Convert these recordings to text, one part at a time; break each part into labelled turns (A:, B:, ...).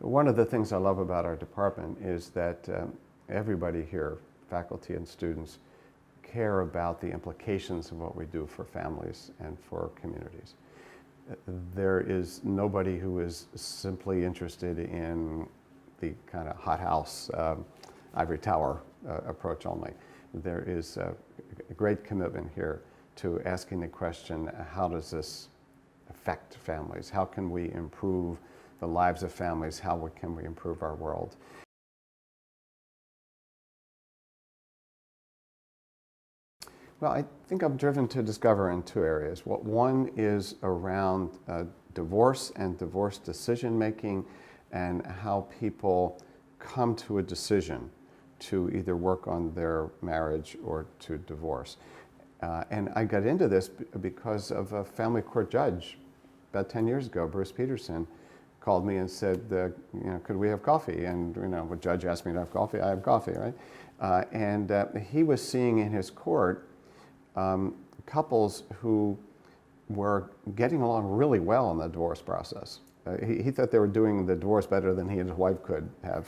A: One of the things I love about our department is that everybody here, faculty and students, care about the implications of what we do for families and for communities. There is nobody who is simply interested in the kind of hothouse, ivory tower approach only. There is a great commitment here to asking the question, how does this affect families? How can we improve the lives of families? How can we improve our world? Well, I think I'm driven to discover in two areas. One is around divorce and divorce decision-making and how people come to a decision to either work on their marriage or to divorce. And I got into this because of a family court judge about 10 years ago, Bruce Peterson, called me and said, could we have coffee? And the judge asked me to have coffee, I have coffee, right? And he was seeing in his court couples who were getting along really well in the divorce process. He thought they were doing the divorce better than he and his wife could have,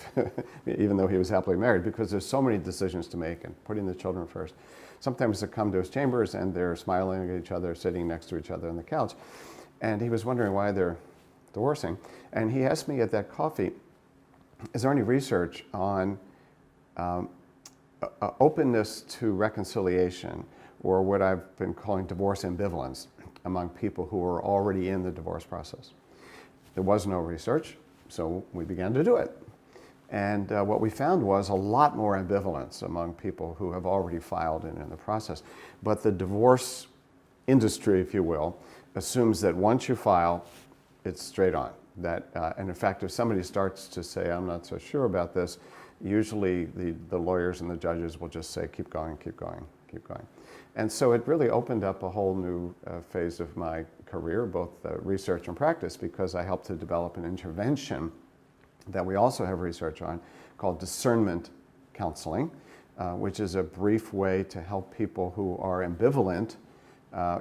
A: even though he was happily married, because there's so many decisions to make and putting the children first. Sometimes they come to his chambers and they're smiling at each other, sitting next to each other on the couch. And he was wondering why they're divorcing. And he asked me at that coffee, is there any research on openness to reconciliation, or what I've been calling divorce ambivalence, among people who are already in the divorce process? There was no research, so we began to do it. And what we found was a lot more ambivalence among people who have already filed and in the process. But the divorce industry, if you will, assumes that once you file, it's straight on. And in fact, if somebody starts to say, I'm not so sure about this, usually the lawyers and the judges will just say, keep going, keep going, keep going. And so it really opened up a whole new phase of my career, both research and practice, because I helped to develop an intervention that we also have research on called discernment counseling, which is a brief way to help people who are ambivalent.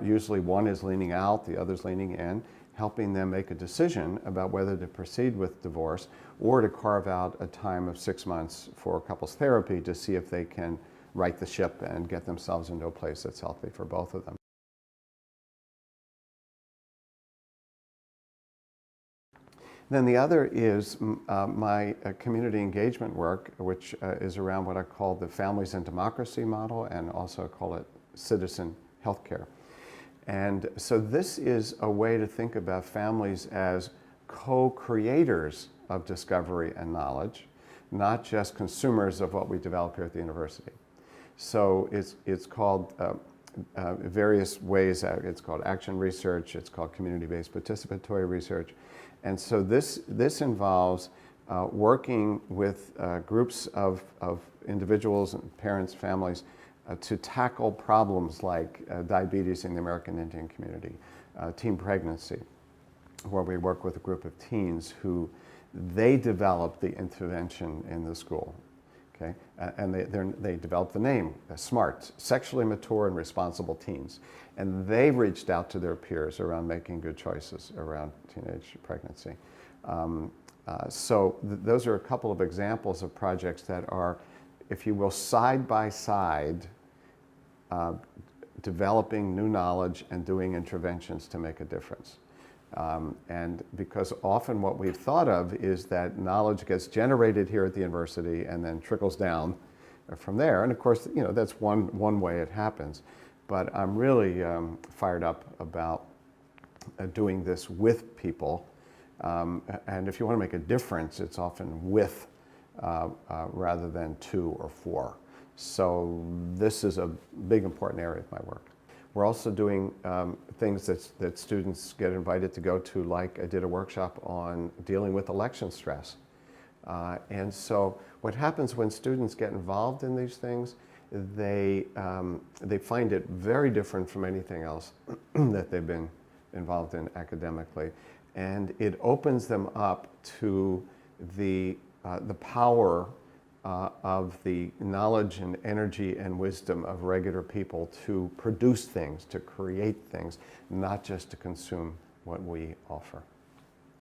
A: Usually one is leaning out, the other's leaning in, helping them make a decision about whether to proceed with divorce or to carve out a time of 6 months for couples therapy to see if they can right the ship and get themselves into a place that's healthy for both of them. Then the other is my community engagement work, which is around what I call the families and democracy model, and also call it citizen healthcare. And so this is a way to think about families as co-creators of discovery and knowledge, not just consumers of what we develop here at the university. So it's called various ways. It's called action research, it's called community-based participatory research. And so this involves working with groups of individuals and parents, families, to tackle problems like diabetes in the American Indian community, teen pregnancy, where we work with a group of teens who they develop the intervention in the school. Okay? And they developed the name, SMART, Sexually Mature and Responsible Teens. And they reached out to their peers around making good choices around teenage pregnancy. So those are a couple of examples of projects that are, if you will, side by side, developing new knowledge and doing interventions to make a difference. And because often what we've thought of is that knowledge gets generated here at the university and then trickles down from there. And of course, that's one way it happens. But I'm really fired up about doing this with people. And if you want to make a difference, it's often with rather than to or for. So this is a big important area of my work. We're also doing things that students get invited to go to, like I did a workshop on dealing with election stress. And so what happens when students get involved in these things, they find it very different from anything else that they've been involved in academically. And it opens them up to the power of the knowledge and energy and wisdom of regular people to produce things, to create things, not just to consume what we offer.